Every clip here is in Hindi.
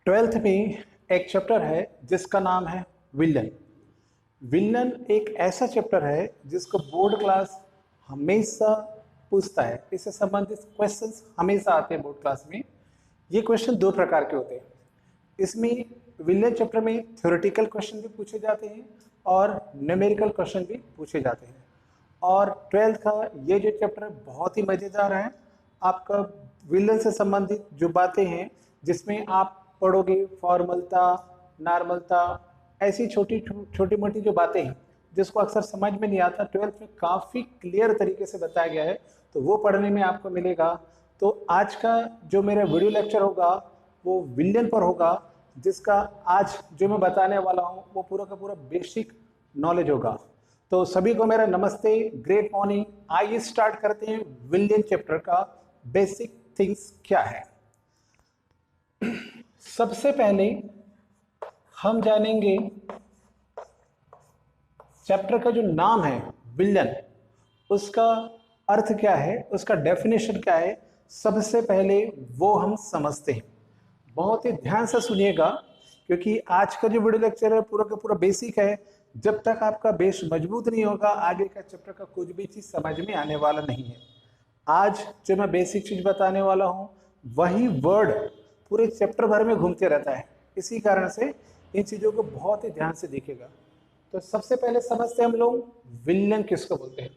ट्वेल्थ में एक चैप्टर है जिसका नाम है विलन। विलन एक ऐसा चैप्टर है जिसको बोर्ड क्लास हमेशा पूछता है। इससे संबंधित क्वेश्चंस हमेशा आते हैं बोर्ड क्लास में। ये क्वेश्चन दो प्रकार के होते हैं। इसमें विलन चैप्टर में थ्योरेटिकल क्वेश्चन भी पूछे जाते हैं और न्यूमेरिकल क्वेश्चन भी पूछे जाते हैं। और ट्वेल्थ का ये जो चैप्टर है बहुत ही मज़ेदार है। आपका विलन से संबंधित जो बातें हैं जिसमें आप पढ़ोगे फॉर्मलता, नॉर्मलता, ऐसी छोटी मोटी जो बातें हैं जिसको अक्सर समझ में नहीं आता, ट्वेल्थ में काफ़ी क्लियर तरीके से बताया गया है, तो वो पढ़ने में आपको मिलेगा। तो आज का जो मेरा वीडियो लेक्चर होगा वो विलन पर होगा, जिसका आज जो मैं बताने वाला हूँ वो पूरा का पूरा बेसिक नॉलेज होगा। तो सभी को मेरा नमस्ते, ग्रेट मॉर्निंग। आइए स्टार्ट करते हैं विलन चैप्टर का बेसिक थिंग्स क्या है। सबसे पहले हम जानेंगे चैप्टर का जो नाम है विलन, उसका अर्थ क्या है, उसका डेफिनेशन क्या है, सबसे पहले वो हम समझते हैं। बहुत ही ध्यान से सुनिएगा क्योंकि आज का जो वीडियो लेक्चर है पूरा का पूरा बेसिक है। जब तक आपका बेस मजबूत नहीं होगा आगे का चैप्टर का कुछ भी चीज़ समझ में आने वाला नहीं है। आज जो मैं बेसिक चीज़ बताने वाला हूँ वही वर्ड पूरे चैप्टर भर में घूमते रहता है, इसी कारण से इन चीज़ों को बहुत ही ध्यान से देखिएगा। तो सबसे पहले समझते हैं हम लोग विलन किसको बोलते हैं।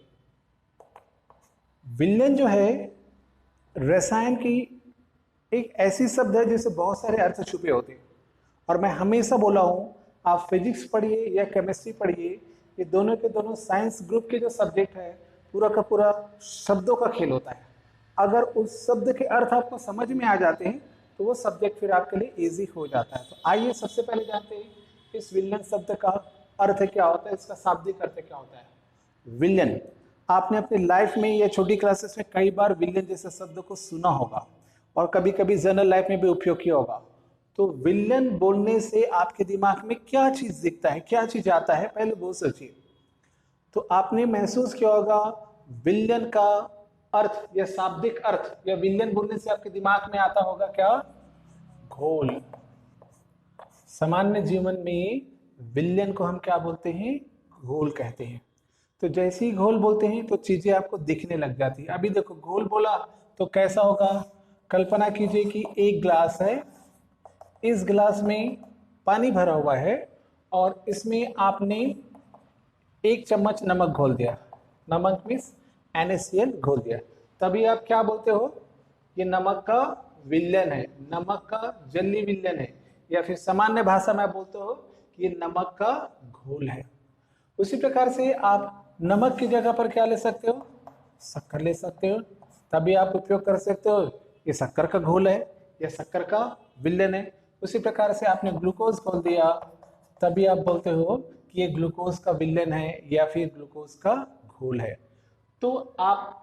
विलन जो है रसायन की एक ऐसी शब्द है जिससे बहुत सारे अर्थ छुपे होते हैं। और मैं हमेशा बोला हूँ आप फिजिक्स पढ़िए या केमिस्ट्री पढ़िए, ये दोनों के दोनों साइंस ग्रुप के जो सब्जेक्ट है पूरा का पूरा शब्दों का खेल होता है। अगर उस शब्द के अर्थ आपको समझ में आ जाते हैं तो वो सब्जेक्ट फिर आपके लिए इजी हो जाता है। तो आइए सबसे पहले जानते हैं इस विलन शब्द का अर्थ क्या होता है, इसका शाब्दिक अर्थ क्या होता है। विलन, आपने अपनी लाइफ में या छोटी क्लासेस में कई बार विलन जैसे शब्द को सुना होगा और कभी कभी जनरल लाइफ में भी उपयोग किया होगा। तो विलन बोलने से आपके दिमाग में क्या चीज दिखता है, क्या चीज आता है, पहले वो सोचिए। तो आपने महसूस किया होगा विलन का अर्थ या शाब्दिक अर्थ या विलन बोलने से आपके दिमाग में आता होगा क्या, घोल। सामान्य जीवन में विलन को हम क्या बोलते हैं, घोल कहते हैं। तो जैसे ही घोल बोलते हैं तो चीजें आपको दिखने लग जाती है। अभी देखो घोल बोला तो कैसा होगा, कल्पना कीजिए कि एक ग्लास है, इस ग्लास में पानी भरा हुआ है और इसमें आपने एक चम्मच नमक घोल दिया। नमक मीन्स NaCl घोल दिया। तभी आप क्या बोलते हो, ये नमक का विलन है, नमक का जली विलन है, या फिर सामान्य भाषा में बोलते हो कि ये नमक का घोल है। उसी प्रकार से आप नमक की जगह पर क्या ले सकते हो, शक्कर ले सकते हो। तभी आप उपयोग कर सकते हो ये शक्कर का घोल है या शक्कर का विलन है। उसी प्रकार से आपने ग्लूकोज बोल दिया, तभी आप बोलते हो कि ये ग्लूकोज का विलन है या फिर ग्लूकोज का घोल है। तो आप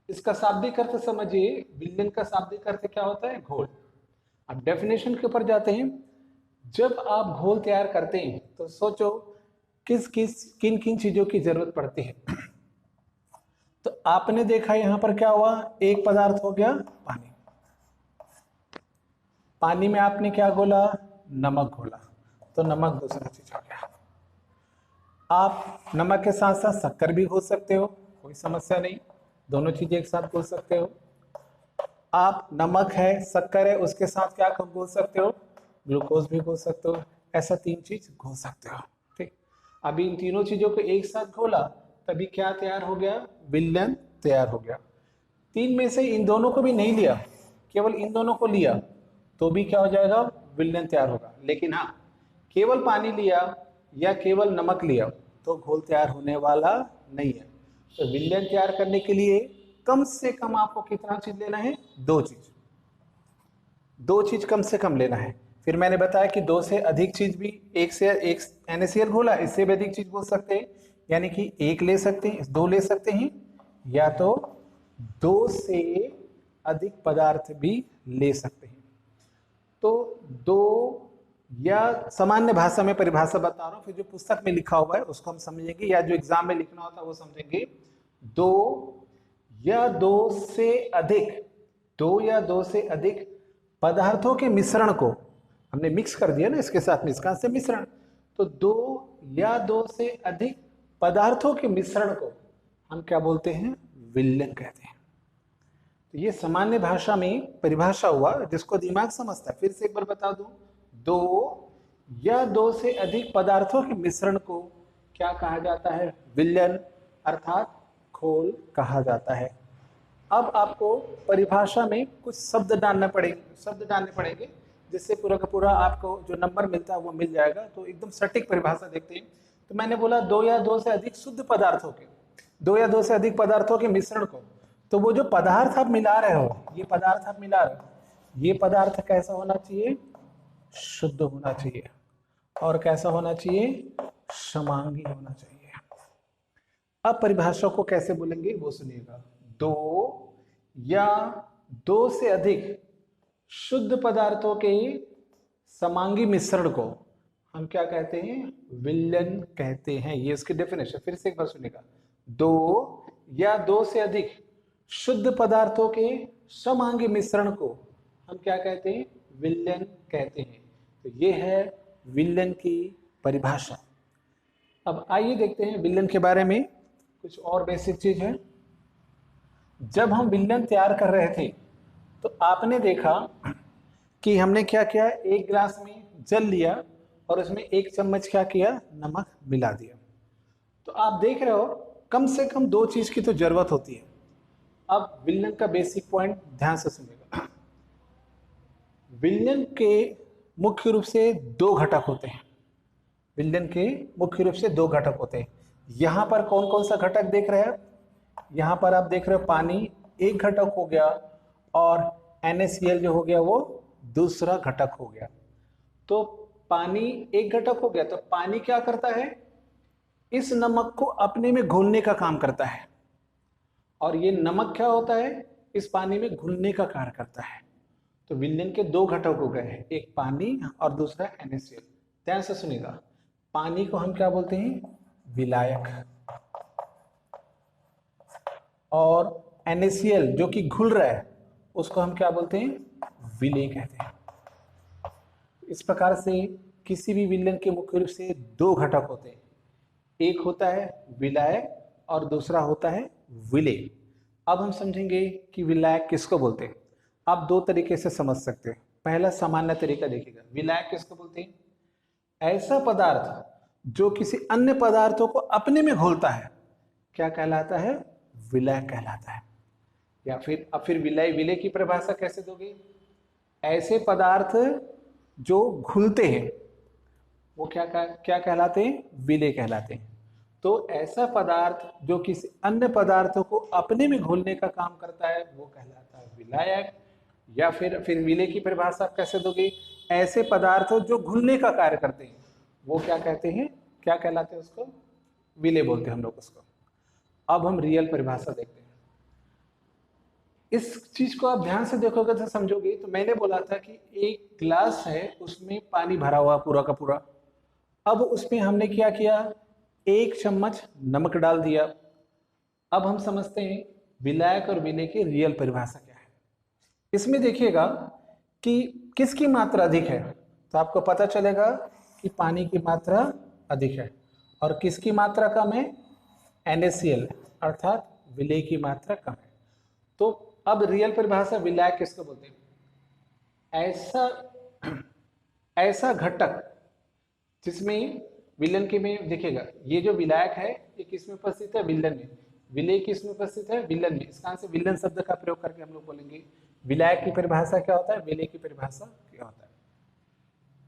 इसका शाब्दिक अर्थ समझिए, विलन का शाब्दिक अर्थ क्या होता है, घोल। अब डेफिनेशन के ऊपर जाते हैं। जब आप घोल तैयार करते हैं तो सोचो किन किन चीजों की जरूरत पड़ती है। तो आपने देखा यहाँ पर क्या हुआ, एक पदार्थ हो गया पानी। पानी में आपने क्या घोला, नमक घोला, तो नमक दूसरा चीज हो गया। आप नमक के साथ साथ शक्कर भी घोल सकते हो, कोई समस्या नहीं, दोनों चीजें एक साथ घोल सकते हो। आप नमक है, शक्कर है, उसके साथ क्या घोल सकते हो, ग्लूकोज भी घोल सकते हो। ऐसा तीन चीज घोल सकते हो। ठीक, अभी इन तीनों चीजों को एक साथ घोला तभी क्या तैयार हो गया, विलन तैयार हो गया। तीन में से इन दोनों को भी नहीं लिया, केवल इन दोनों को लिया तो भी क्या हो जाएगा, विलन तैयार होगा। लेकिन हाँ, केवल पानी लिया या केवल नमक लिया तो घोल तैयार होने वाला नहीं है। तो विलन तैयार करने के लिए कम से कम आपको कितना चीज लेना है, दो चीज कम से कम लेना है। फिर मैंने बताया कि दो से अधिक चीज भी, एक से एक NaCl घोला, इससे भी अधिक चीज बोल सकते हैं, यानी कि एक ले सकते हैं, दो ले सकते हैं, या तो दो से अधिक पदार्थ भी ले सकते हैं। तो दो, या सामान्य भाषा में परिभाषा बता रहा हूं, फिर जो पुस्तक में लिखा हुआ है उसको हम समझेंगे, या जो एग्जाम में लिखना होता है वो समझेंगे। दो या दो से अधिक पदार्थों के मिश्रण को हमने मिक्स कर दिया ना इसके साथ में, इसका से मिश्रण। तो दो या दो से अधिक पदार्थों के मिश्रण को हम क्या बोलते हैं? विलयन कहते हैं। तो ये सामान्य भाषा में परिभाषा हुआ जिसको दिमाग समझता है। फिर से एक बार बता दूं, दो या दो से अधिक पदार्थों के मिश्रण को क्या कहा जाता है? विलयन अर्थात घोल कहा जाता है। अब आपको परिभाषा में कुछ शब्द डालने पड़ेंगे जिससे पूरा का पूरा आपको जो नंबर मिलता है वो मिल जाएगा। तो एकदम सटीक परिभाषा देखते हैं। तो मैंने बोला दो या दो से अधिक शुद्ध पदार्थों के, दो या दो से अधिक पदार्थों के मिश्रण को। तो वो जो पदार्थ आप मिला रहे हो, ये पदार्थ आप मिला रहे हो, ये पदार्थ कैसा होना चाहिए? शुद्ध होना चाहिए। और कैसा होना चाहिए? समांगी होना चाहिए। अब परिभाषा को कैसे बोलेंगे वो सुनिएगा। दो या दो से अधिक शुद्ध पदार्थों के समांगी मिश्रण को हम क्या कहते हैं? विलयन कहते हैं। ये इसकी डेफिनेशन फिर से एक बार सुनिएगा। दो या दो से अधिक शुद्ध पदार्थों के समांगी मिश्रण को हम क्या कहते हैं? विलयन कहते हैं। तो ये है विलयन की परिभाषा। अब आइए देखते हैं विलयन के बारे में कुछ और बेसिक चीज है। जब हम विलयन तैयार कर रहे थे तो आपने देखा कि हमने क्या किया? एक गिलास में जल लिया और उसमें एक चम्मच क्या किया? नमक मिला दिया। तो आप देख रहे हो कम से कम दो चीज की तो जरूरत होती है। अब विलयन का बेसिक पॉइंट ध्यान से सुनिएगा। विलयन के मुख्य रूप से दो घटक होते हैं। विलयन के मुख्य रूप से दो घटक होते हैं। यहां पर कौन कौन सा घटक देख रहे हैं? यहां पर आप देख रहे हो पानी एक घटक हो गया और NaCl जो हो गया वो दूसरा घटक हो गया। तो पानी एक घटक हो गया। तो पानी क्या करता है? इस नमक को अपने में घोलने का काम करता है। और ये नमक क्या होता है? इस पानी में घुलने का कार्य करता है। तो विलयन के दो घटक हो गए हैं, एक पानी और दूसरा NaCl। ध्यान से सुनिएगा। पानी को हम क्या बोलते हैं? विलायक। और NaCl जो कि घुल रहा है उसको हम क्या बोलते हैं? विलेय कहते हैं। इस प्रकार से किसी भी विलयन के मुख्य रूप से दो घटक होते हैं। एक होता है विलायक और दूसरा होता है विलेय। अब हम समझेंगे कि विलायक किसको बोलते हैं। आप दो तरीके से समझ सकते हैं। पहला सामान्य तरीका देखिएगा। विलायक किसको बोलते हैं? ऐसा पदार्थ जो किसी अन्य पदार्थों को अपने में घोलता है क्या कहलाता है? विलायक कहलाता है। या फिर अब फिर विलय की परिभाषा कैसे दोगे? ऐसे पदार्थ जो घुलते हैं वो क्या कहलाते हैं? विलेय कहलाते हैं। तो ऐसा पदार्थ जो किसी अन्य पदार्थों को अपने में घोलने का काम करता है वो कहलाता है विलायक। या फिर विलेय की परिभाषा कैसे दोगे? ऐसे पदार्थ जो घुलने का कार्य करते हैं वो क्या कहते हैं? क्या कहलाते हैं? उसको विलेय बोलते हैं हम लोग उसको। अब हम रियल परिभाषा देखते हैं। इस चीज को आप ध्यान से देखोगे तो समझोगे। तो मैंने बोला था कि एक गिलास है उसमें पानी भरा हुआ पूरा का पूरा। अब उसमें हमने क्या किया? एक चम्मच नमक डाल दिया। अब हम समझते हैं विलायक और विलेय की रियल परिभाषा क्या है। इसमें देखिएगा कि किसकी मात्रा अधिक है। तो आपको पता चलेगा कि पानी की मात्रा अधिक है और किसकी मात्रा कम है? NaCl अर्थात विलेय की मात्रा कम है। तो अब रियल परिभाषा विलायक किसको बोलते हैं? ऐसा घटक जिसमें विलयन के में देखिएगा ये जो विलायक है ये किस में उपस्थित है? विलयन में। विलेय किस में उपस्थित है? विलयन में। इसका आंसर विलयन शब्द का प्रयोग करके हम लोग बोलेंगे विलायक की परिभाषा क्या होता है, विलेय की परिभाषा क्या होता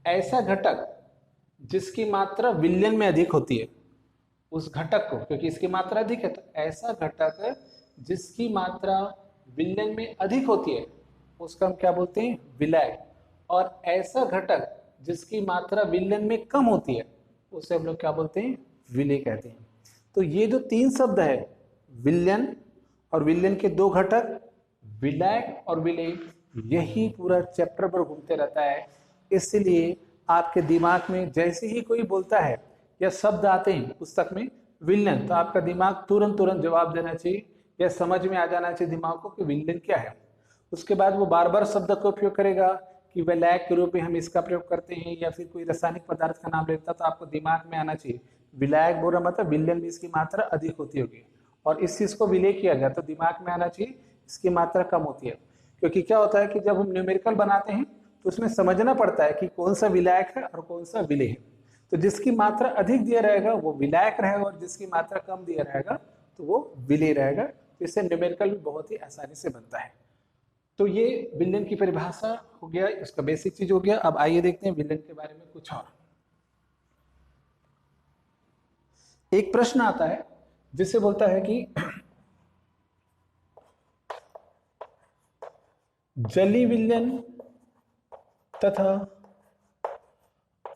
है। ऐसा घटक जिसकी मात्रा विलयन में अधिक होती है उस घटक को, क्योंकि इसकी मात्रा अधिक है, तो ऐसा घटक जिसकी मात्रा विलयन में अधिक होती है उसका हम क्या बोलते हैं? विलायक। और ऐसा घटक जिसकी मात्रा विलयन में कम होती है उसे हम लोग क्या बोलते हैं? विलेय कहते हैं। तो ये जो तीन शब्द है विलयन और विलयन के दो घटक विलायक और विलेय, यही पूरा चैप्टर पर घूमते रहता है। इसलिए आपके दिमाग में जैसे ही कोई बोलता है या शब्द आते हैं पुस्तक में विलयन, तो आपका दिमाग तुरंत जवाब देना चाहिए या समझ में आ जाना चाहिए दिमाग को कि विलयन क्या है। उसके बाद वो बार बार शब्द का उपयोग करेगा कि विलायक के रूप में हम इसका प्रयोग करते हैं या फिर कोई रासायनिक पदार्थ का नाम लेता, तो आपको दिमाग में आना चाहिए विलायक बोल रहा मतलब विलयन में इसकी मात्रा अधिक होती होगी, और इस चीज को विलय किया गया तो दिमाग में आना चाहिए इसकी मात्रा कम होती है। क्योंकि क्या होता है कि जब हम न्यूमेरिकल बनाते हैं तो उसमें समझना पड़ता है कि कौन सा विलायक है और कौन सा विलय है। तो जिसकी मात्रा अधिक दिया रहेगा वो विलायक रहेगा, और जिसकी मात्रा कम दिया रहेगा तो वो विलय रहेगा। तो इससे न्यूमेरिकल भी बहुत ही आसानी से बनता है। तो ये विलयन की परिभाषा हो गया, इसका बेसिक चीज हो गया। अब आइए देखते हैं विलयन के बारे में कुछ और। एक प्रश्न आता है जिससे बोलता है कि जलीय विलयन तथा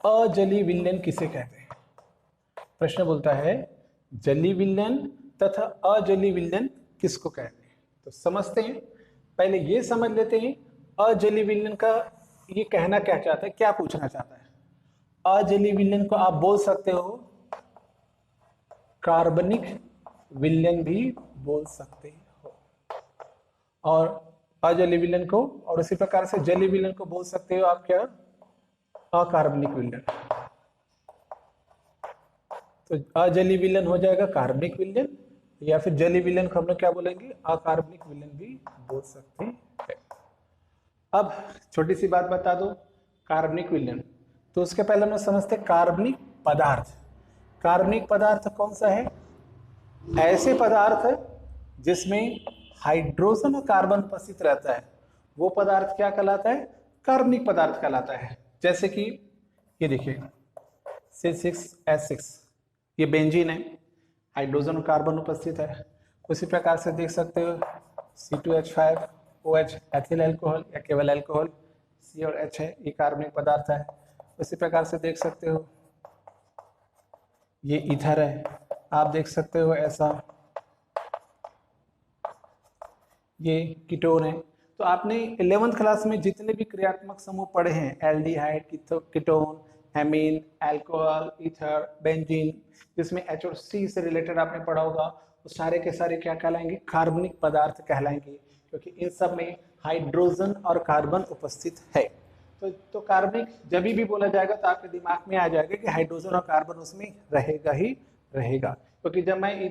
अजलीय विलयन किसे कहते हैं। प्रश्न बोलता है जलीय विलयन तथा अजलीय विलयन किसको कहते हैं। तो समझते हैं, पहले ये समझ लेते हैं अजलीय विलयन का ये कहना क्या चाहता है, क्या पूछना चाहता है। अजलीय विलयन को आप बोल सकते हो कार्बनिक विलयन भी बोल सकते हो, और अजलीय विलयन को, और उसी प्रकार से जलीय विलयन को बोल सकते हो आप क्या, अकार्बनिक विलयन। तो अजलीय विलयन हो जाएगा कार्बनिक विलयन, या फिर जलीय विलयन को हम लोग क्या बोलेंगे, अकार्बनिक विलयन भी बोल सकते हैं। अब छोटी सी बात बता दो, कार्बनिक विलयन, तो उसके पहले हम लोग समझते कार्बनिक पदार्थ। कार्बनिक पदार्थ कौन सा है, ऐसे पदार्थ जिसमें हाइड्रोजन और कार्बन उपस्थित रहता है वो पदार्थ क्या कहलाता है, कार्बनिक पदार्थ कहलाता है। जैसे कि ये देखिए C6H6, ये बेंजीन है, हाइड्रोजन और कार्बन उपस्थित है। उसी प्रकार से देख सकते हो C2H5OH एथिल अल्कोहल या केवल अल्कोहल, C और H है, ये कार्बनिक पदार्थ है। उसी प्रकार से देख सकते हो ये ईथर है, आप देख सकते हो ऐसा, ये कीटोन है। तो आपने 11th क्लास में जितने भी क्रियात्मक समूह पढ़े हैं, aldehyde, ketone, amine, alcohol, ether, benzene, जिसमें H और C से रिलेटेड आपने पढ़ा होगा, वो सारे के सारे क्या कहलाएंगे, कार्बनिक पदार्थ कहलाएंगे, क्योंकि इन सब में हाइड्रोजन और कार्बन उपस्थित है। तो कार्बनिक जब भी बोला जाएगा तो आपके दिमाग में आ जाएगा कि हाइड्रोजन और कार्बन उसमें रहेगा ही रहेगा। क्योंकि जब मैं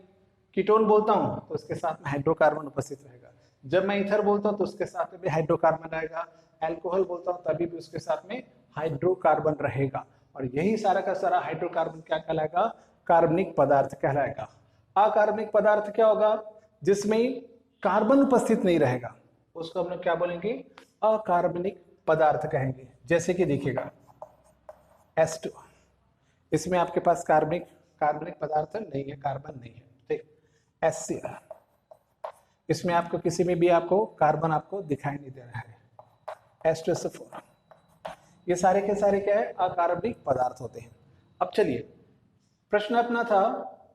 कीटोन बोलता हूँ तो उसके साथ में हाइड्रोकार्बन उपस्थित रहेगा, जब मैं ईथर बोलता हूँ तो उसके साथ में भी हाइड्रोकार्बन रहेगा, अल्कोहल बोलता हूँ तभी भी उसके साथ में हाइड्रोकार्बन रहेगा, और यही सारा का सारा हाइड्रोकार्बन क्या कहलाएगा, कार्बनिक पदार्थ कहलाएगा। अकार्बनिक पदार्थ क्या होगा, जिसमें कार्बन उपस्थित नहीं रहेगा, उसको हम लोग क्या बोलेंगे, अकार्बनिक पदार्थ कहेंगे। जैसे कि देखिएगा H2, इसमें आपके पास कार्बनिक पदार्थ नहीं है, कार्बन नहीं है, ठीक। HCl, इसमें आपको किसी में भी आपको कार्बन आपको दिखाई नहीं दे रहा है। H2SO4, ये सारे के सारे क्या है, अकार्बनिक पदार्थ होते हैं। अब चलिए, प्रश्न अपना था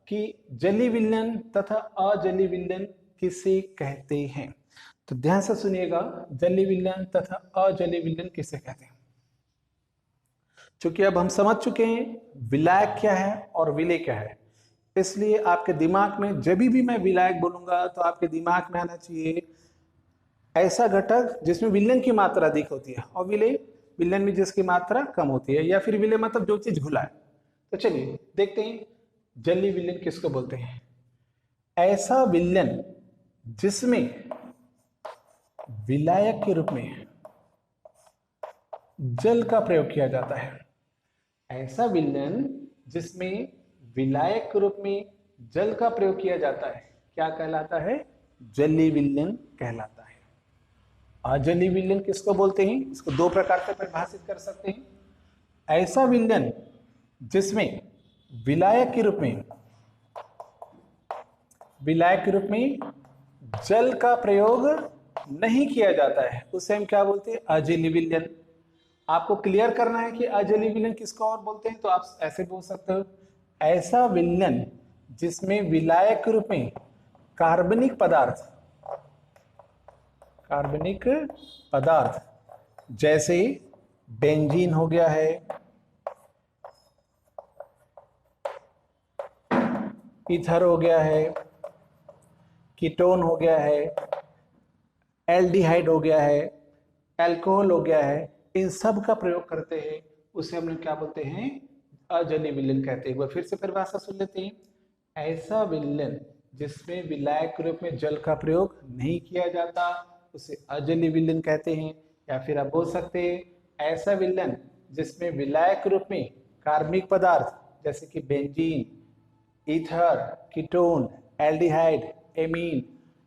कि जलीय विलयन तथा अजलीय विलयन किसे कहते हैं। तो ध्यान से सुनिएगा, जलीय विलयन तथा अजलीय विलयन किसे कहते हैं। चूंकि अब हम समझ चुके हैं विलायक क्या है और विलय क्या है, इसलिए आपके दिमाग में जब भी मैं विलायक बोलूंगा तो आपके दिमाग में आना चाहिए ऐसा घटक जिसमें विलयन की मात्रा अधिक होती है, और विलयन में जिसकी मात्रा कम होती है, या फिर विलय मतलब जो चीज घुला है। तो चलिए देखते हैं जलीय विलयन किसको बोलते हैं। ऐसा विलयन जिसमें विलायक के रूप में जल का प्रयोग किया जाता है, ऐसा विलयन जिसमें विलायक के रूप में जल का प्रयोग किया जाता है क्या कहलाता है, जलीय विलयन कहलाता है। अजलीय विलयन किसको बोलते हैं, इसको दो प्रकार से परिभाषित कर सकते हैं। ऐसा विलयन जिसमें विलायक के रूप में जल का प्रयोग नहीं किया जाता है, उसे हम क्या बोलते हैं, अजलीय विलयन। आपको क्लियर करना है कि अजलीय विलयन किसको और बोलते हैं, तो आप ऐसे बोल सकते हो, ऐसा विलयन जिसमें विलायक के रूप में कार्बनिक पदार्थ जैसे बेंजीन हो गया है, ईथर हो गया है, कीटोन हो गया है, एल्डिहाइड हो गया है, अल्कोहल हो गया है, इन सब का प्रयोग करते हैं, उसे हम लोग क्या बोलते हैं, अजलीय विलयन कहते हैं। एक बार फिर से परिभाषा सुन लेते हैं। ऐसा विलयन जिसमें विलायक रूप में जल का प्रयोग नहीं किया जाता उसे अजलीय विलयन कहते हैं। या फिर आप बोल सकते हैं ऐसा विलयन जिसमें विलायक रूप में कार्बनिक पदार्थ जैसे कि benzene, ether, ketone, aldehyde, amine,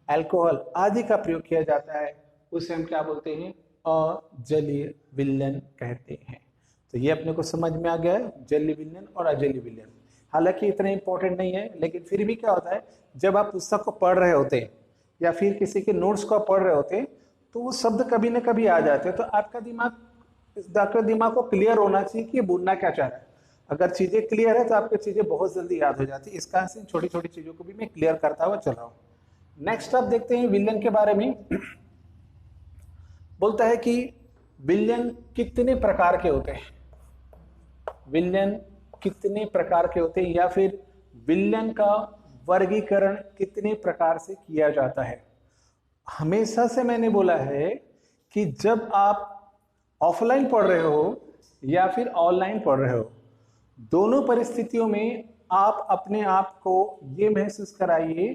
alcohol आदि का प्रयोग किया जाता है उसे हम क्या बोलते हैं, अजलीय विलयन कहते हैं। तो ये अपने को समझ में आ गया है, जलीय विलयन और अजलीय विलयन। हालांकि इतना इंपॉर्टेंट नहीं है, लेकिन फिर भी क्या होता है, जब आप पुस्तक को पढ़ रहे होते हैं या फिर किसी के नोट्स को पढ़ रहे होते हैं तो वो शब्द कभी ना कभी आ जाते हैं। तो आपका दिमाग को क्लियर होना चाहिए कि ये बोलना क्या चाह रहा है। अगर चीजें क्लियर है तो आपको चीजें बहुत जल्दी याद हो जाती है। इस कारण से छोटी छोटी चीजों को भी मैं क्लियर करता हुआ चल रहा हूँ। नेक्स्ट आप देखते हैं विलयन के बारे में। बोलता है कि विलयन कितने प्रकार के होते हैं, विलयन कितने प्रकार के होते हैं, या फिर विलयन का वर्गीकरण कितने प्रकार से किया जाता है। हमेशा से मैंने बोला है कि जब आप ऑफलाइन पढ़ रहे हो या फिर ऑनलाइन पढ़ रहे हो, दोनों परिस्थितियों में आप अपने आप को ये महसूस कराइए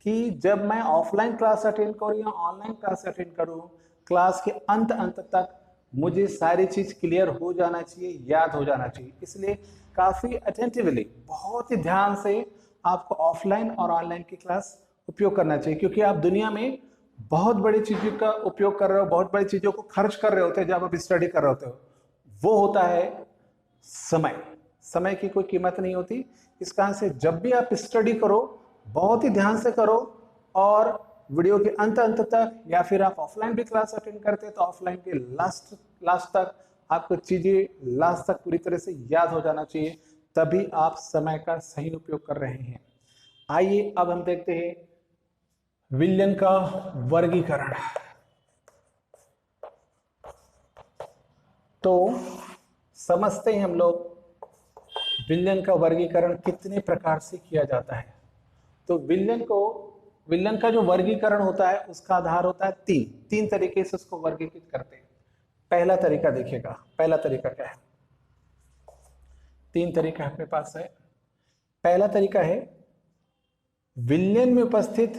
कि जब मैं ऑफलाइन क्लास अटेंड करूं या ऑनलाइन क्लास अटेंड करूं, क्लास के अंत तक मुझे सारी चीज क्लियर हो जाना चाहिए, याद हो जाना चाहिए। इसलिए काफी अटेंटिवली, बहुत ही ध्यान से आपको ऑफलाइन और ऑनलाइन की क्लास उपयोग करना चाहिए, क्योंकि आप दुनिया में बहुत बड़ी चीजों का उपयोग कर रहे हो, बहुत बड़ी चीजों को खर्च कर रहे होते हैं जब आप स्टडी कर रहे होते हो। वो होता है समय। समय की कोई कीमत नहीं होती। इस कारण से जब भी आप स्टडी करो बहुत ही ध्यान से करो, और वीडियो के अंत तक, या फिर आप ऑफलाइन भी क्लास अटेंड करते हैं तो ऑफलाइन के लास्ट तक आपको चीजें लास्ट तक पूरी तरह से याद हो जाना चाहिए, तभी आप समय का सही उपयोग कर रहे हैं। आइए अब हम देखते हैं विलयन का वर्गीकरण। तो समझते हैं हम लोग विलयन का वर्गीकरण कितने प्रकार से किया जाता है। तो विलयन का जो वर्गीकरण होता है उसका आधार होता है तीन तरीके से उसको वर्गीकृत करते हैं। पहला तरीका देखिएगा, पहला तरीका क्या है, तीन तरीका अपने पास है। पहला तरीका है विलयन में उपस्थित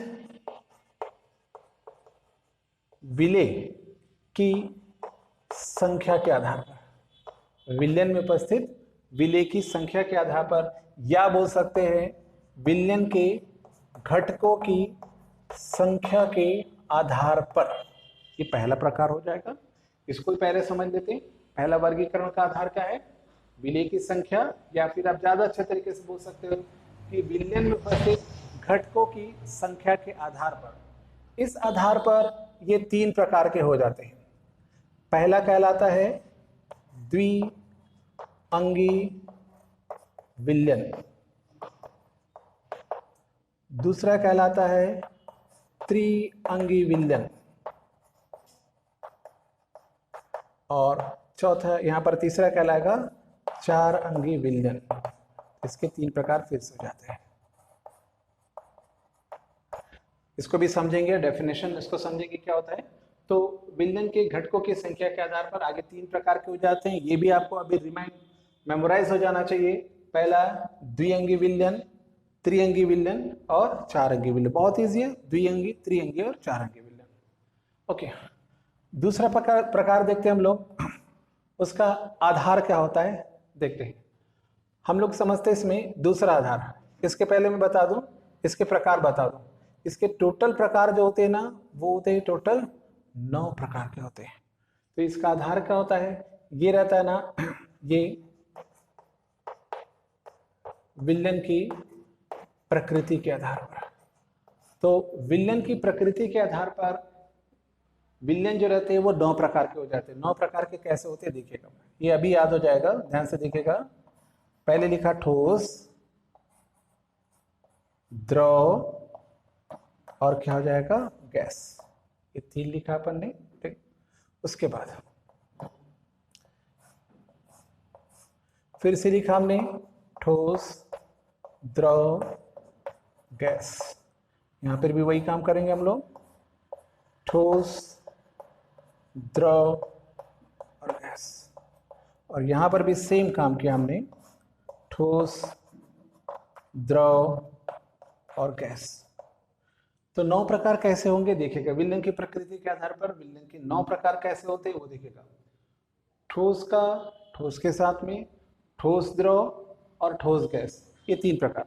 विलेय की संख्या के आधार पर, विलयन में उपस्थित विलेय की संख्या के आधार पर, या बोल सकते हैं विलयन के घटकों की संख्या के आधार पर। ये पहला प्रकार हो जाएगा। इसको पहले समझ लेते हैं। पहला वर्गीकरण का आधार क्या है, विलेय की संख्या, या फिर आप ज्यादा अच्छे तरीके से बोल सकते हो कि विलयन में उपस्थित घटकों की संख्या के आधार पर। इस आधार पर ये तीन प्रकार के हो जाते हैं। पहला कहलाता है द्विअंगी विलयन, दूसरा कहलाता है त्रिअंगी विलयन, और चौथा यहां पर तीसरा कहलाएगा चार अंगी विलयन। इसके तीन प्रकार फिर से हो जाते हैं। इसको भी समझेंगे, डेफिनेशन इसको समझेंगे क्या होता है। तो विलयन के घटकों की संख्या के आधार पर आगे तीन प्रकार के हो जाते हैं। ये भी आपको अभी मेमोराइज हो जाना चाहिए। पहला द्विअंगी विलयन, त्रिअंगी विलयन और चार अंगी विलयन। बहुत ईजी है, द्विअंगी, त्रिअंगी और चार अंगी विलयन। ओके, दूसरा प्रकार देखते हैं हम लोग। उसका आधार क्या होता है देखते हैं। हम लोग समझते हैं इसमें दूसरा आधार। इसके पहले मैं बता दूं, इसके प्रकार बता दूं। इसके टोटल प्रकार जो होते हैं ना, वो होते हैं टोटल 9 प्रकार के होते हैं। तो इसका आधार क्या होता है, ये रहता है ना, ये विलयन की प्रकृति के आधार पर। तो विलयन की प्रकृति के आधार पर विलयन जो रहते हैं वो 9 प्रकार के हो जाते हैं। 9 प्रकार के कैसे होते हैं देखिएगा, ये अभी याद हो जाएगा, ध्यान से देखिएगा। पहले लिखा ठोस, द्रव, और क्या हो जाएगा, गैस। ये 3 लिखा अपन ने, ठीक। उसके बाद फिर से लिखा हमने ठोस, द्रव, गैस। यहां पर भी वही काम करेंगे हम लोग, ठोस, द्रव और गैस। गैस। और यहाँ पर भी सेम काम किया हमने, ठोस, द्रव और गैस। तो 9 प्रकार कैसे होंगे देखिएगा, विलयन की प्रकृति के आधार पर विलयन के 9 प्रकार कैसे होते हैं वो देखिएगा। ठोस का, ठोस के साथ में ठोस द्रव और ठोस गैस, ये 3 प्रकार।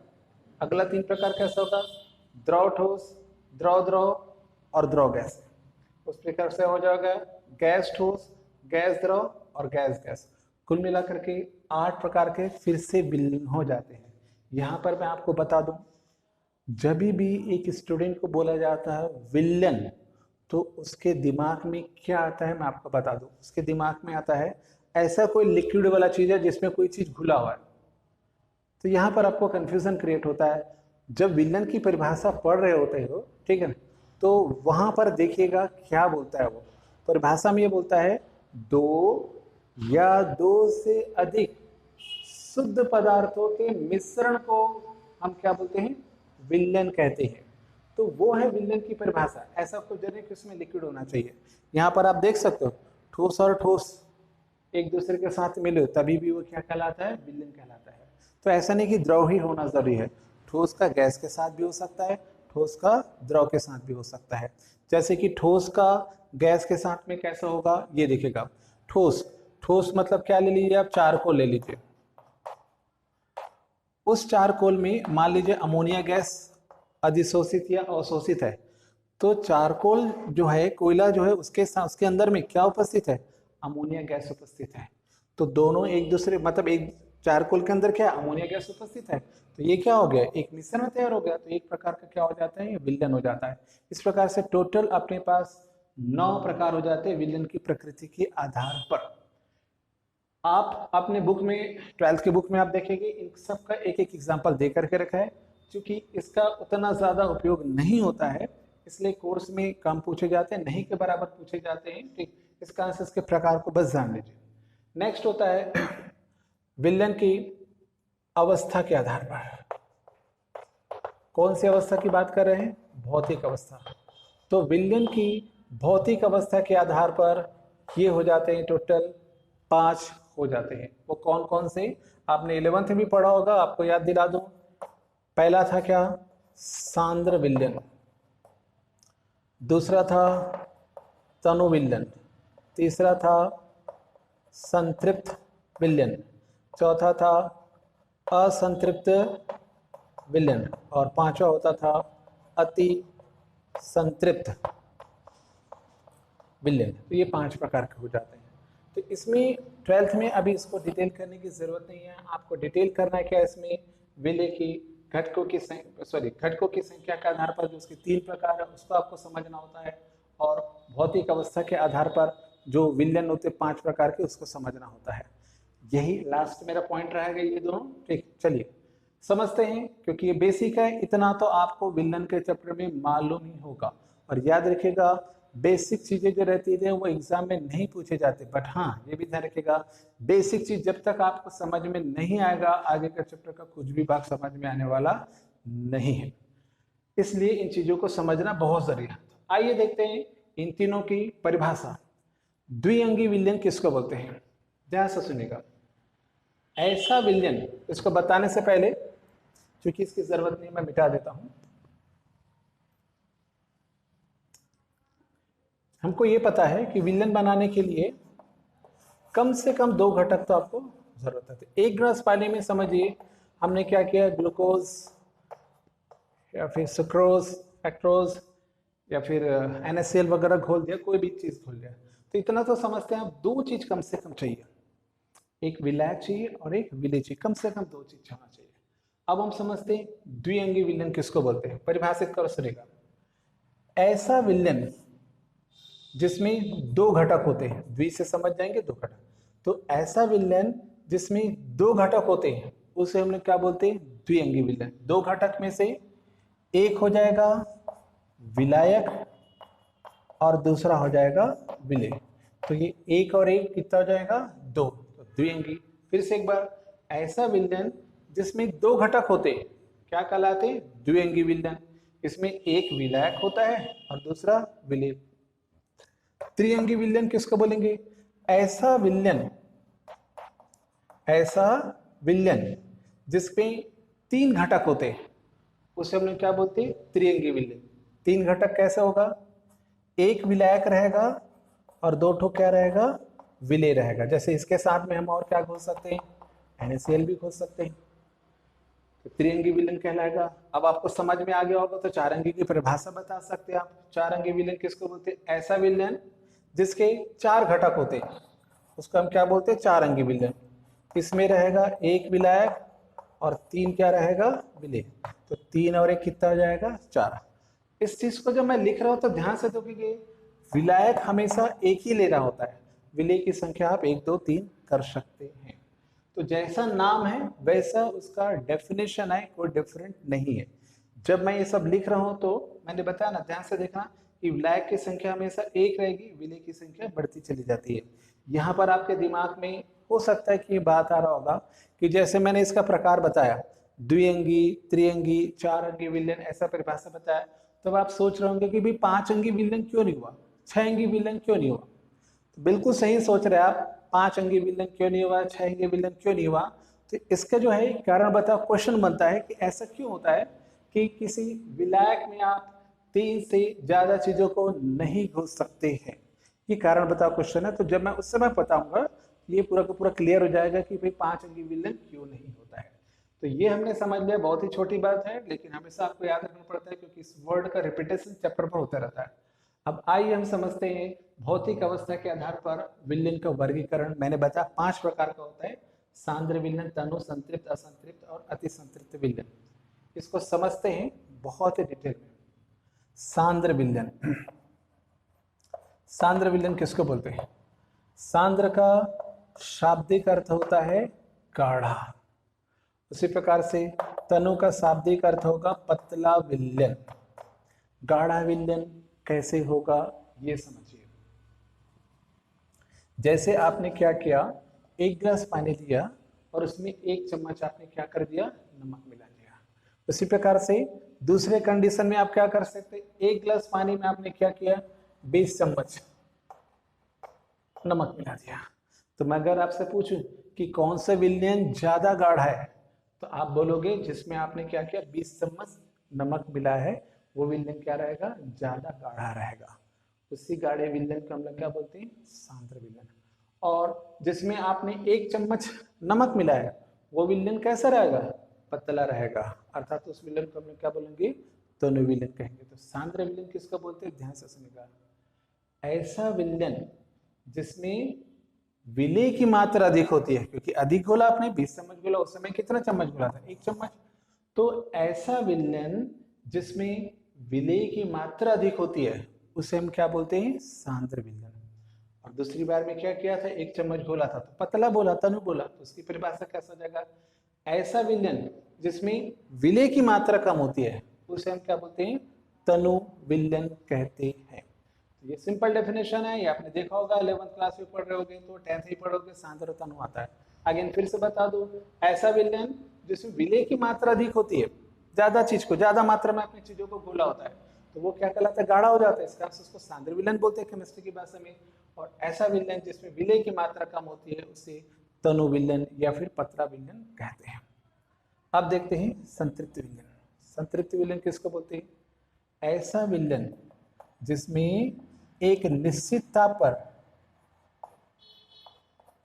अगला 3 प्रकार कैसा होगा, द्रव ठोस, द्रव द्रव और द्रव गैस। उस प्रकार से हो जाएगा गैस ठोस, गैस द्रव और गैस गैस। कुल मिलाकर के 8 प्रकार के फिर से विलयन हो जाते हैं। यहाँ पर मैं आपको बता दूं, जब भी एक स्टूडेंट को बोला जाता है विलयन, तो उसके दिमाग में क्या आता है मैं आपको बता दूं। उसके दिमाग में आता है ऐसा कोई लिक्विड वाला चीज है जिसमें कोई चीज घुला हुआ है। तो यहाँ पर आपको कंफ्यूजन क्रिएट होता है। जब विलयन की परिभाषा पढ़ रहे होते हो, ठीक है, तो वहां पर देखिएगा क्या बोलता है वो। परिभाषा में ये बोलता है 2 या 2 से अधिक शुद्ध पदार्थों के मिश्रण को हम क्या बोलते हैं, विलयन कहते हैं। तो वो है विलयन की परिभाषा। ऐसा कुछ जरूरी कि उसमें लिक्विड होना चाहिए। यहाँ पर आप देख सकते हो ठोस और ठोस एक दूसरे के साथ मिले तभी भी वो क्या कहलाता है, विलयन कहलाता है। तो ऐसा नहीं कि द्रव ही होना जरूरी है, ठोस का गैस के साथ भी हो सकता है, ठोस का द्रव के साथ भी हो सकता है। जैसे कि ठोस का गैस के साथ में कैसा होगा ये देखिएगा। ठोस, ठोस मतलब क्या ले लीजिए आप, चारकोल ले लीजिए। उस चारकोल में मान लीजिए अमोनिया गैस अधिशोषित या अवशोषित है, तो चारकोल जो है, कोयला जो है, उसके अंदर में क्या उपस्थित है, अमोनिया गैस उपस्थित है। तो दोनों एक दूसरे, मतलब एक चारकोल के अंदर क्या है, अमोनिया गैस उपस्थित है। तो ये क्या हो गया, एक मिश्रण तैयार हो गया। तो एक प्रकार का क्या हो जाता है, ये विलयन हो जाता है। इस प्रकार से टोटल अपने पास 9 प्रकार हो जाते हैं विलयन की प्रकृति के आधार पर। आप अपने बुक में, 12th के बुक में आप देखेंगे इन सब का एक एक एग्जाम्पल दे करके रखा है। क्योंकि इसका उतना ज़्यादा उपयोग नहीं होता है, इसलिए कोर्स में कम पूछे जाते हैं, नहीं के बराबर पूछे जाते हैं। ठीक, इसका आंसर के प्रकार को बस जान लीजिए। नेक्स्ट होता है विलयन की अवस्था के आधार पर। कौन सी अवस्था की बात कर रहे हैं, भौतिक अवस्था। तो विलयन की भौतिक अवस्था के आधार पर ये हो जाते हैं, टोटल 5 हो जाते हैं। वो कौन कौन से, आपने 11th में भी पढ़ा होगा, आपको याद दिला दूं। पहला था क्या, सांद्र विलयन। दूसरा था तनु विलयन। तीसरा था संतृप्त विलयन। चौथा था असंतृप्त विलयन। और पांचवा होता था अति संतृप्त विलयन। तो ये 5 प्रकार के हो जाते हैं। तो इसमें 12th में अभी इसको डिटेल करने की जरूरत नहीं है। आपको डिटेल करना है क्या, इसमें विलय की घटकों की घटकों की संख्या के आधार पर जो उसके 3 प्रकार है उसको आपको समझना होता है, और भौतिक अवस्था के आधार पर जो विलयन होते 5 प्रकार के उसको समझना होता है। यही लास्ट मेरा पॉइंट रहेगा, ये दोनों। ठीक, चलिए समझते हैं, क्योंकि ये बेसिक है। इतना तो आपको विलयन के चैप्टर में मालूम ही होगा। और याद रखिएगा, बेसिक चीजें जो रहती है वो एग्जाम में नहीं पूछे जाते, बट हाँ ये भी ध्यान रखिएगा, बेसिक चीज जब तक आपको समझ में नहीं आएगा, आगे का चैप्टर का कुछ भी भाग समझ में आने वाला नहीं है। इसलिए इन चीजों को समझना बहुत जरूरी है। आइए देखते हैं इन तीनों की परिभाषा। द्विअंगी विलयन किसको बोलते हैं, ध्यान से सुनिएगा। ऐसा विलयन, इसको बताने से पहले, क्योंकि इसकी जरूरत नहीं, मैं मिटा देता हूं। हमको ये पता है कि विलयन बनाने के लिए कम से कम 2 घटक तो आपको जरूरत है। एक गिलास पानी में समझिए हमने क्या किया, ग्लूकोज या फिर सुक्रोज, एक्ट्रोज या फिर NaCl वगैरह घोल दिया, कोई भी चीज घोल दिया। तो इतना तो समझते हैं, 2 चीज कम से कम चाहिए, एक विलायक चाहिए और एक विलय चाहिए, कम से कम 2 चीज होना चाहिए। अब हम समझते हैं द्विअंगी विलयन किसको बोलते हैं। परिभाषित करो सुनेगा, ऐसा विलयन जिसमें 2 घटक होते हैं, द्वि से समझ जाएंगे 2 घटक। तो ऐसा विलयन जिसमें 2 घटक होते हैं उसे हमने क्या बोलते हैं, द्विअंगी विलयन। 2 घटक में से एक हो जाएगा विलायक और दूसरा हो जाएगा विलय। तो ये 1 और 1 कितना हो जाएगा, 2, तो द्विअंगी। फिर से एक बार, ऐसा विलयन जिसमें 2 घटक होते हैं क्या कहलाते हैं, द्विअंगी विलयन। इसमें एक विलायक होता है और दूसरा विलय। त्रिअंगी विलयन किसको बोलेंगे, ऐसा विलयन जिसमें 3 घटक होते हैं उसे हम लोग क्या बोलते हैं? त्रिअंगी विलयन। 3 घटक कैसे होगा? एक विलायक रहेगा और 2 ठो क्या रहेगा? विलेय रहेगा। जैसे इसके साथ में हम और क्या घोष सकते हैं? NaCl भी घोष सकते हैं, तो त्रिअंगी विलयन कहलाएगा। अब आपको समझ में आ गया होगा तो चारंगी की परिभाषा बता सकते हैं आप। चारंगी विलयन किसको बोलते हैं? ऐसा विलयन जिसके 4 घटक होते हैं उसको हम क्या बोलते हैं? चारंगी विलयन। इसमें रहेगा एक विलायक और 3 क्या रहेगा? विलेय। तो 3 और 1 कितना हो जाएगा? 4। इस चीज को जब मैं लिख रहा हूं तो ध्यान से देखिए, विलायक हमेशा एक ही लेना होता है, विलेय की संख्या आप 1 2 3 कर सकते हैं। तो जैसा नाम है वैसा उसका डेफिनेशन है, कोई डिफरेंट नहीं है। जब मैं ये सब लिख रहा हूं तो मैंने बताया ना, ध्यान से देखना कि विलायक की संख्या हमेशा 1 रहेगी, विलेय की संख्या बढ़ती चली जाती है। यहाँ पर आपके दिमाग में हो सकता है कि ये बात आ रहा होगा कि जैसे मैंने इसका प्रकार बताया, द्विअंगी, त्रिअंगी, चारंगी विलयन, ऐसा परिभाषा बताया, तब आप सोच रहे होंगे कि भाई 5 अंगी विलयन क्यों नहीं हुआ, 6 अंगी विलयन क्यों नहीं हुआ? तो बिल्कुल सही सोच रहे आप, 5 अंगी विलयन क्यों नहीं हुआ, 6 अंगी विलयन क्यों नहीं हुआ? तो इसका जो है कारण बताओ, क्वेश्चन बनता है कि ऐसा क्यों होता है कि किसी विलायक में आप 3 से ज्यादा चीजों को नहीं घोष सकते हैं। ये कारण बताओ क्वेश्चन है। तो जब मैं उस समय बताऊंगा ये पूरा का पूरा क्लियर हो जाएगा कि भाई 5 अंगी विलयन क्यों नहीं होता है। तो ये हमने समझ लिया, बहुत ही छोटी बात है लेकिन हमेशा आपको याद रखना पड़ता है क्योंकि इस वर्ड का रिपीटेशन चैप्टर पर होता रहता है। अब आइए हम समझते हैं भौतिक अवस्था के आधार पर विलयन का वर्गीकरण। मैंने बताया 5 प्रकार का होता है: सांद्र विलयन, तनु, संतृप्त, असंतृप्त और अति संतृप्त विलयन। इसको समझते हैं बहुत ही डिटेल में। सांद्र विलयन, सांद्र विलयन किसको बोलते हैं? सांद्र का शाब्दिक अर्थ होता है गाढ़ा। उसी प्रकार से तनु का शाब्दिक अर्थ होगा पतला विलयन। गाढ़ा विलयन कैसे होगा ये समझिए। जैसे आपने क्या किया, 1 गिलास पानी लिया और उसमें 1 चम्मच आपने क्या कर दिया? नमक मिला दिया। उसी प्रकार से दूसरे कंडीशन में आप क्या कर सकते? 1 गिलास पानी में आपने क्या किया? 20 चम्मच नमक मिला दिया। तो मैं अगर आपसे पूछूं कि कौन सा विलयन ज्यादा गाढ़ा है, तो आप बोलोगे जिसमें आपने क्या किया? 20 चम्मच नमक मिला है, वो विलयन क्या रहेगा? ज्यादा गाढ़ा रहेगा। उसी गाढ़े विलयन को हम लोग क्या बोलते हैं? सांद्र विलयन। और जिसमें आपने 1 चम्मच नमक मिला है, वो विलयन कैसा रहेगा? पतला रहेगा। अर्थात उस विलयन को हम लोग क्या बोलेंगे? तनु विलयन कहेंगे। तो सांद्र विलयन किसको बोलते हैं? ध्यान से सुनिएगा, ऐसा विलयन जिसमें विलेय की मात्रा अधिक होती है, क्योंकि अधिक घोला आपने 20 चम्मच घोला, उस समय कितना चम्मच घोला था? 1 चम्मच। तो ऐसा विलयन जिसमें विलेय की मात्रा अधिक होती है उसे हम क्या बोलते हैं? सांद्र विलयन। और दूसरी बार में क्या किया था? 1 चम्मच घोला था तो पतला बोला, तनु बोला, तो उसकी परिभाषा कैसा हो जाएगा? ऐसा विलयन जिसमें विलेय की मात्रा कम होती है उसे हम क्या बोलते हैं? तनु विलयन कहते हैं। ये सिंपल डेफिनेशन है, ये आपने देखा होगा 11th क्लास में पढ़ रहे होगे तो 10th ही पढ़ोगे, सांद्र तनु आता है। अगेन फिर से बता दो, ऐसा विलयन जिसमें विलेय की मात्रा अधिक होती है, ज्यादा चीज को, ज्यादा मात्रा में अपनी चीजों को घोला होता है, तो वो क्या कहलाता है? गाढ़ा हो जाता है। इसका उसको सांद्र विलयन बोलते हैं केमिस्ट्री की भाषा में। और ऐसा विलयन जिसमें विलेय की मात्रा कम होती है उसे तनु विलयन या फिर पतला विलयन कहते हैं। अब देखते हैं संतृप्त विलयन। संतृप्त विलयन किसको बोलते हैं? ऐसा विलयन जिसमें एक निश्चित ताप पर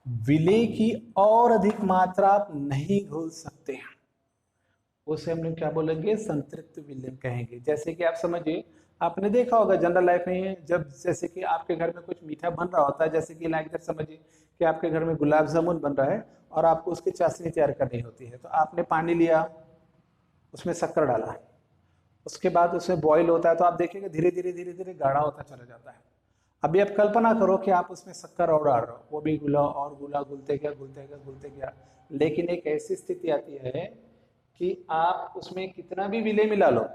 विलेय की और अधिक मात्रा आप नहीं घोल सकते हैं, उसे हम लोग क्या बोलेंगे? संतृप्त विलयन कहेंगे। जैसे कि आप समझिए, आपने देखा होगा जनरल लाइफ में, जब जैसे कि आपके घर में कुछ मीठा बन रहा होता है, जैसे कि लाइक दैट समझिए कि आपके घर में गुलाब जामुन बन रहा है और आपको उसकी चाशनी तैयार करनी होती है। तो आपने पानी लिया, उसमें शक्कर डाला, उसके बाद उसमें बॉईल होता है, तो आप देखेंगे धीरे धीरे धीरे धीरे गाढ़ा होता चला जाता है। अभी आप कल्पना करो कि आप उसमें शक्कर और डाल रहे हो, वो भी गुला और गुला, घुलते गया घुलते गया घुलते गया, लेकिन एक ऐसी स्थिति आती है कि आप उसमें कितना भी विलेय मिला लो,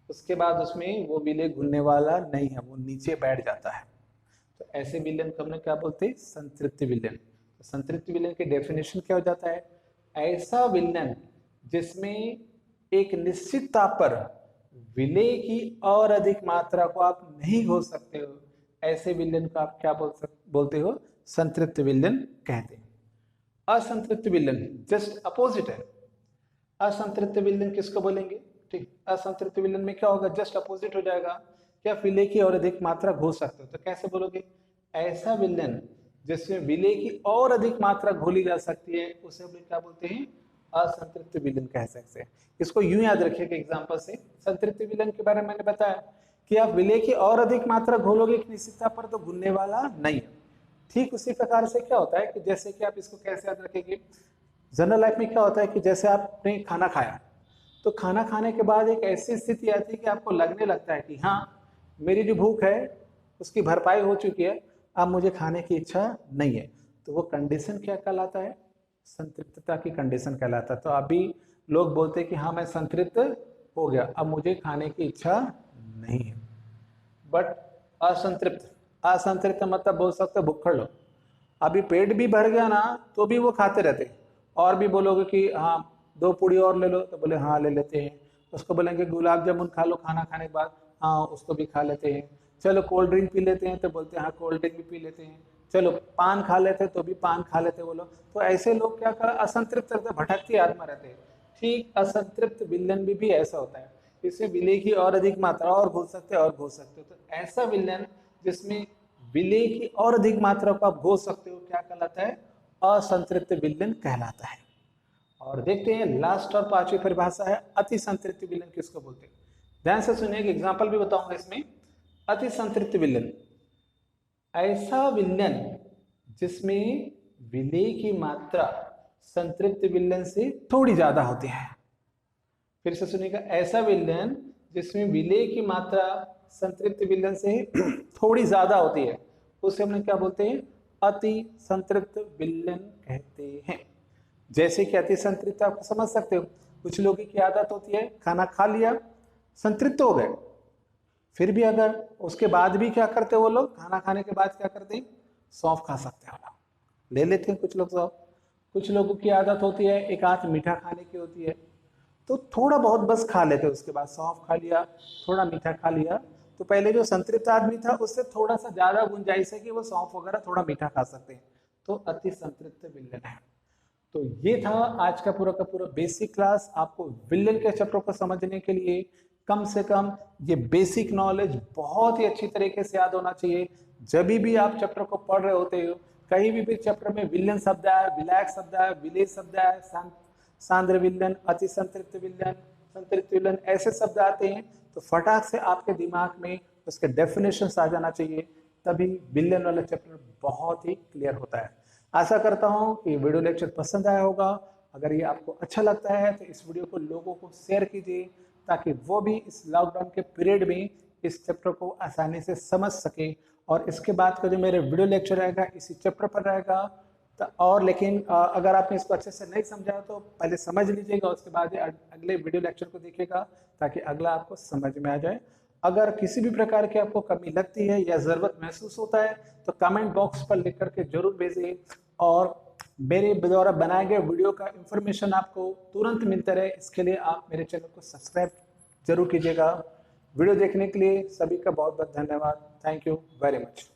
उसके बाद उसमें वो विलेय घुलने वाला नहीं है, वो नीचे बैठ जाता है। तो ऐसे विलयन को हमने क्या बोलते हैं? संतृप्त विलयन। तो संतृप्त विलयन के डेफिनेशन क्या हो जाता है? ऐसा विलयन जिसमें एक निश्चित ताप पर विलेय की और अधिक मात्रा को आप नहीं घोल सकते हो, ऐसे विलयन को आप क्या बोलते हो? संतृप्त विलयन कहते हैं। असंतृप्त विलयन जस्ट अपोजिट है। असंतृप्त विलयन किसको बोलेंगे? ठीक, असंतृप्त विलयन में क्या होगा? जस्ट अपोजिट हो जाएगा। क्या विलेय की और अधिक मात्रा घोल सकते हो? तो कैसे बोलोगे? ऐसा विलयन जिसमें विलेय की और अधिक मात्रा घोली जा सकती है उसे हम क्या बोलते हैं? असंतृप्त विलयन कह सकते हैं। इसको यूं याद रखिएगा एग्जांपल से। संतृप्त विलयन के बारे में मैंने बताया कि आप विलेय की और अधिक मात्रा घोलोगे एक निश्चितता पर तो घुलने वाला नहीं है। ठीक उसी प्रकार से क्या होता है कि जैसे कि आप इसको कैसे याद रखेंगे, जनरल लाइफ में क्या होता है कि जैसे आपने खाना खाया तो खाना खाने के बाद एक ऐसी स्थिति आती है कि आपको लगने लगता है कि हाँ मेरी जो भूख है उसकी भरपाई हो चुकी है, अब मुझे खाने की इच्छा नहीं है। तो वो कंडीशन क्या कहलाता है? संतृप्तता की कंडीशन कहलाता है। तो अभी लोग बोलते हैं कि हाँ मैं संतृप्त हो गया, अब मुझे खाने की इच्छा नहीं है। बट असंतृप्त, असंतृप्त मतलब बोल सकते भुक्खड़ लोग, अभी पेट भी भर गया ना तो भी वो खाते रहते। और भी बोलोगे कि हाँ 2 पूड़ी और ले लो तो बोले हाँ ले लेते हैं। उसको बोलेंगे गुलाब जामुन खा लो खाना खाने के बाद, हाँ उसको भी खा लेते हैं। चलो कोल्ड ड्रिंक पी लेते हैं तो बोलते हैं हाँ कोल्ड ड्रिंक भी पी लेते हैं। चलो पान खा लेते हैं तो भी पान खा लेते हैं वो लोग। तो ऐसे लोग क्या कर असंतृप्त रहते, भटकती आत्मा रहते हैं। ठीक असंतृप्त विलयन भी ऐसा होता है, इसमें विलेय की और अधिक मात्रा और घोल सकते और घोल सकते हो। तो ऐसा विलयन जिसमें विलेय की और अधिक मात्रा को आप घोल सकते हो क्या कहलाता है? असंतृप्त विलयन कहलाता है। और देखते हैं लास्ट और 5वीं परिभाषा है अति संतृप्त विलयन किसको बोलते हैं। ध्यान से सुनिए, एक एग्जांपल भी बताऊंगा इसमें। अति संतृप्त विलयन ऐसा विलयन जिसमें विलेय की मात्रा संतृप्त विलयन से थोड़ी ज्यादा होती है। फिर से सुनिएगा, ऐसा विलयन जिसमें विलेय की मात्रा संतृप्त विलयन से थोड़ी ज्यादा होती है उसे हमने क्या बोलते हैं? अति संतृप्त विलयन कहते हैं। जैसे कि अति संतृप्त आप समझ सकते हो, कुछ लोगों की आदत होती है खाना खा लिया संतृप्त हो गए, फिर भी अगर उसके बाद भी क्या करते वो लोग, खाना खाने के बाद क्या करते हैं? सौंफ खा सकते हैं, ले लेते हैं कुछ लोग सौंफ। कुछ लोगों की आदत होती है एक आध मीठा खाने की होती है तो थोड़ा बहुत बस खा लेते हैं, उसके बाद सौंफ खा लिया, थोड़ा मीठा खा लिया। तो पहले जो संतृप्त आदमी था उससे थोड़ा सा ज्यादा गुंजाइश है कि वो सौंफ वगैरह थोड़ा मीठा खा सकते हैं, तो अति संतृप्त विलयन है। तो ये था आज का पूरा बेसिक क्लास। आपको विलयन के चैप्टर को समझने के लिए कम से कम ये बेसिक नॉलेज बहुत ही अच्छी तरीके से याद होना चाहिए। जब भी आप चैप्टर को पढ़ रहे होते हो, कहीं भी चैप्टर में विलयन शब्द आया, विलायक शब्द आया, विलेय शब्द आया, सांद्र विलयन, अति संतृप्त विलयन, संतृप्त विलयन, ऐसे शब्द आते हैं तो फटाक से आपके दिमाग में उसके डेफिनेशन आ जाना चाहिए, तभी विलयन वाला चैप्टर बहुत ही क्लियर होता है। आशा करता हूं कि वीडियो लेक्चर पसंद आया होगा। अगर ये आपको अच्छा लगता है तो इस वीडियो को लोगों को शेयर कीजिए ताकि वो भी इस लॉकडाउन के पीरियड में इस चैप्टर को आसानी से समझ सके। और इसके बाद का जो मेरे वीडियो लेक्चर रहेगा इसी चैप्टर पर रहेगा। और लेकिन अगर आपने इसको अच्छे से नहीं समझा तो पहले समझ लीजिएगा, उसके बाद अगले वीडियो लेक्चर को देखिएगा ताकि अगला आपको समझ में आ जाए। अगर किसी भी प्रकार की आपको कमी लगती है या ज़रूरत महसूस होता है तो कमेंट बॉक्स पर लिख करके जरूर भेजिए। और मेरे द्वारा बनाए गए वीडियो का इंफॉर्मेशन आपको तुरंत मिलता रहे, इसके लिए आप मेरे चैनल को सब्सक्राइब जरूर कीजिएगा। वीडियो देखने के लिए सभी का बहुत बहुत धन्यवाद। Thank you very much.